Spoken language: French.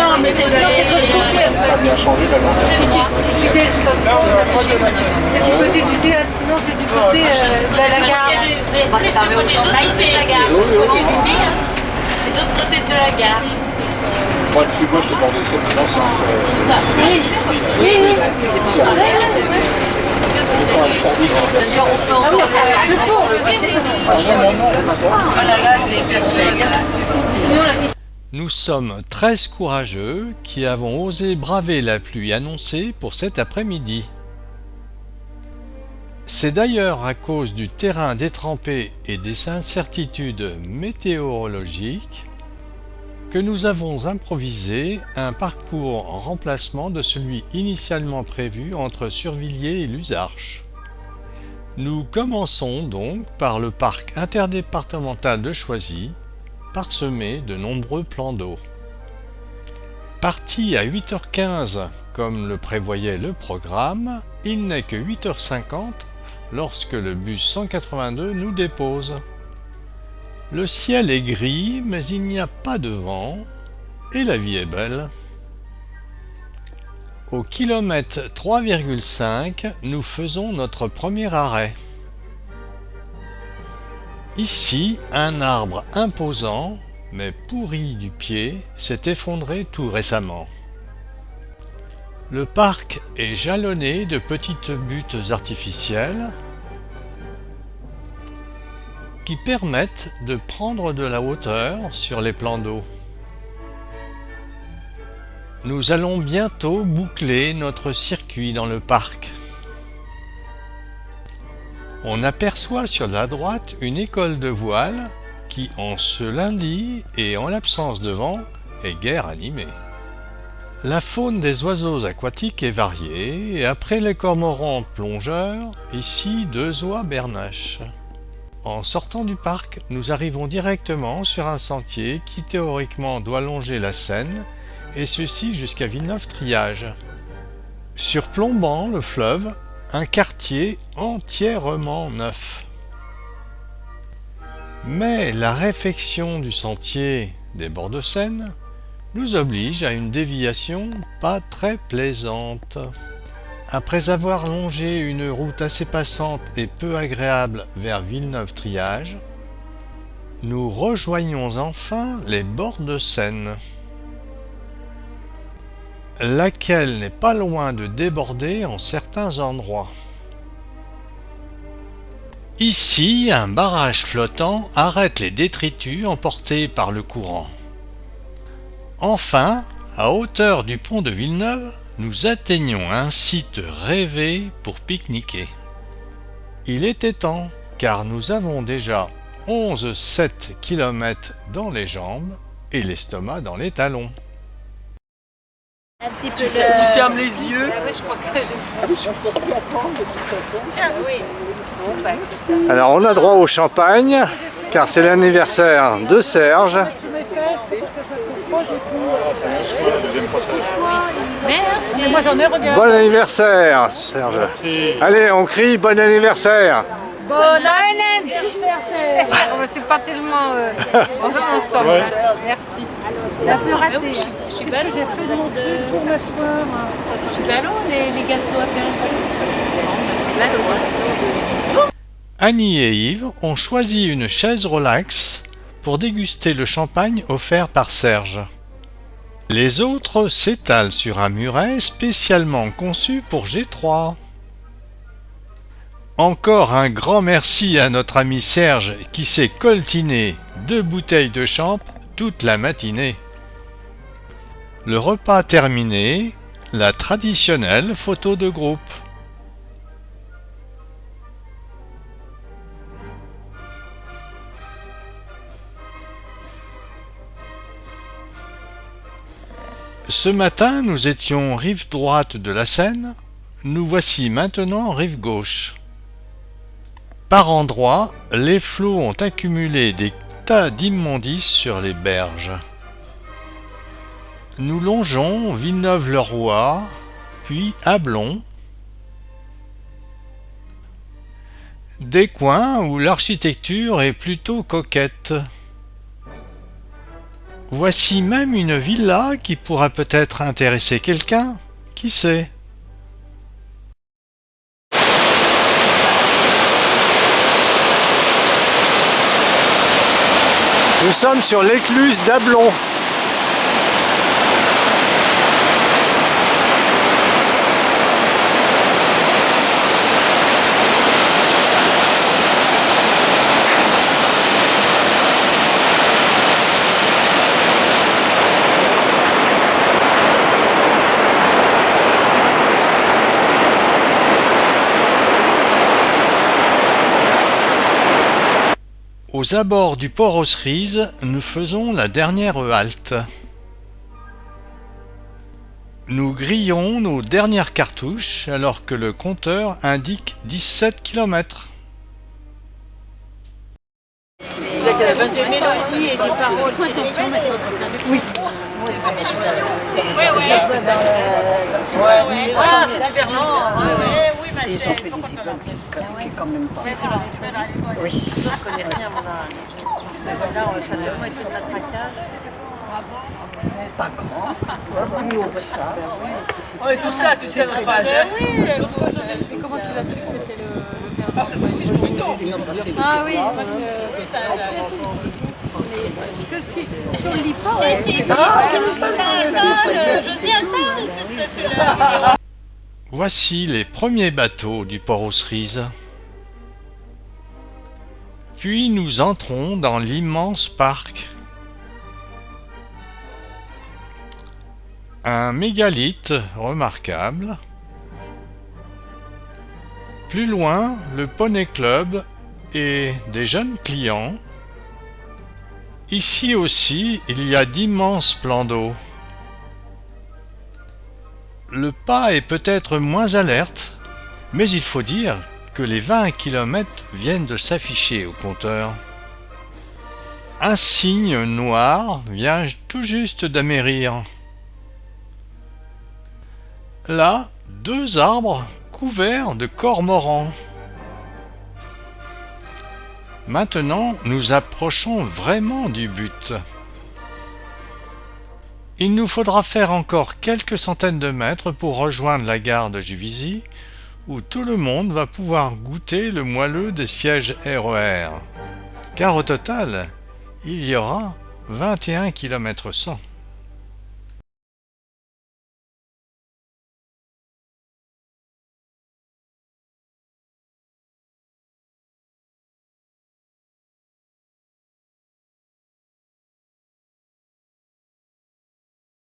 Non, mais c'est de l'autre côté. Ça a bien changé la langue. C'est du côté du théâtre, sinon c'est du côté de la gare. Plus du côté de la gare. C'est de l'autre côté de la gare. Moi, le plus moche, le bord de Seine, maintenant, c'est C'est ça. Oui. Voilà, là, c'est perfect. Nous sommes 13 courageux qui avons osé braver la pluie annoncée pour cet après-midi. C'est d'ailleurs à cause du terrain détrempé et des incertitudes météorologiques que nous avons improvisé un parcours en remplacement de celui initialement prévu entre Survilliers et Luzarches. Nous commençons donc par le parc interdépartemental de Choisy, parsemé de nombreux plans d'eau. Parti à 8h15 comme le prévoyait le programme, il n'est que 8h50 lorsque le bus 182 nous dépose. Le ciel est gris, mais il n'y a pas de vent, et la vie est belle. Au kilomètre 3,5, nous faisons notre premier arrêt. Ici, un arbre imposant, mais pourri du pied, s'est effondré tout récemment. Le parc est jalonné de petites buttes artificielles qui permettent de prendre de la hauteur sur les plans d'eau. Nous allons bientôt boucler notre circuit dans le parc. On aperçoit sur la droite une école de voile qui, en ce lundi et en l'absence de vent, est guère animée. La faune des oiseaux aquatiques est variée et après les cormorans plongeurs, ici 2 oies bernaches. En sortant du parc, nous arrivons directement sur un sentier qui théoriquement doit longer la Seine, et ceci jusqu'à Villeneuve-Triage. Surplombant le fleuve, un quartier entièrement neuf. Mais la réfection du sentier des bords de Seine nous oblige à une déviation pas très plaisante. Après avoir longé une route assez passante et peu agréable vers Villeneuve-Triage, nous rejoignons enfin les bords de Seine, laquelle n'est pas loin de déborder en certains endroits. Ici, un barrage flottant arrête les détritus emportés par le courant. Enfin, à hauteur du pont de Villeneuve, nous atteignons un site rêvé pour pique-niquer. Il était temps, car nous avons déjà 11,7 km dans les jambes et l'estomac dans les talons. Un petit peu Tu fermes les yeux. Ah oui, je crois que Tiens, oui. Alors on a droit au champagne, car c'est l'anniversaire de Serge. Merci. Moi j'en ai regardé. Bon anniversaire Serge. Allez, on crie bon anniversaire. Bon anniversaire. C'est pas tellement ensemble. Ouais. Hein. Merci. C'est un peu raté. Je suis belle, j'ai fait mon truc pour m'asseoir. C'est ballon les gâteaux apéritifs. C'est ballon, hein. Annie et Yves ont choisi une chaise relax pour déguster le champagne offert par Serge. Les autres s'étalent sur un muret spécialement conçu pour G3. Encore un grand merci à notre ami Serge qui s'est coltiné 2 bouteilles de champ toute la matinée. Le repas terminé, la traditionnelle photo de groupe. Ce matin, nous étions rive droite de la Seine, nous voici maintenant rive gauche. Par endroits, les flots ont accumulé des tas d'immondices sur les berges. Nous longeons Villeneuve-le-Roi, puis Ablon, des coins où l'architecture est plutôt coquette. Voici même une villa qui pourra peut-être intéresser quelqu'un, qui sait? Nous sommes sur l'écluse d'Ablon. Aux abords du port aux Cerises, nous faisons la dernière halte. Nous grillons nos dernières cartouches alors que le compteur indique 17 km. Des mélodies et des paroles. Oui. Ah, c'est super lent. Oui, ma Ils ont fait des immeubles qui est quand même pas. Oui. Je connais rien, moi. Là, ça doit être sur la traquage. Pas grand. Plus haut que ça. On est tous là, tu sais, notre page. Oui. Comment tu l'as su que c'était le Ah oui, Parce que si on lit pas, Si, je sais un parle, parce que c'est le... Voici les premiers bateaux du port aux Cerises. Puis nous entrons dans l'immense parc. Un mégalithe remarquable. Plus loin, le Poney Club et des jeunes clients. Ici aussi, il y a d'immenses plans d'eau. Le pas est peut-être moins alerte, mais il faut dire que les 20 km viennent de s'afficher au compteur. Un cygne noir vient tout juste d'amérir. Là, 2 arbres couverts de cormorans. Maintenant, nous approchons vraiment du but. Il nous faudra faire encore quelques centaines de mètres pour rejoindre la gare de Juvisy, où tout le monde va pouvoir goûter le moelleux des sièges RER. Car au total, il y aura 21 km 100.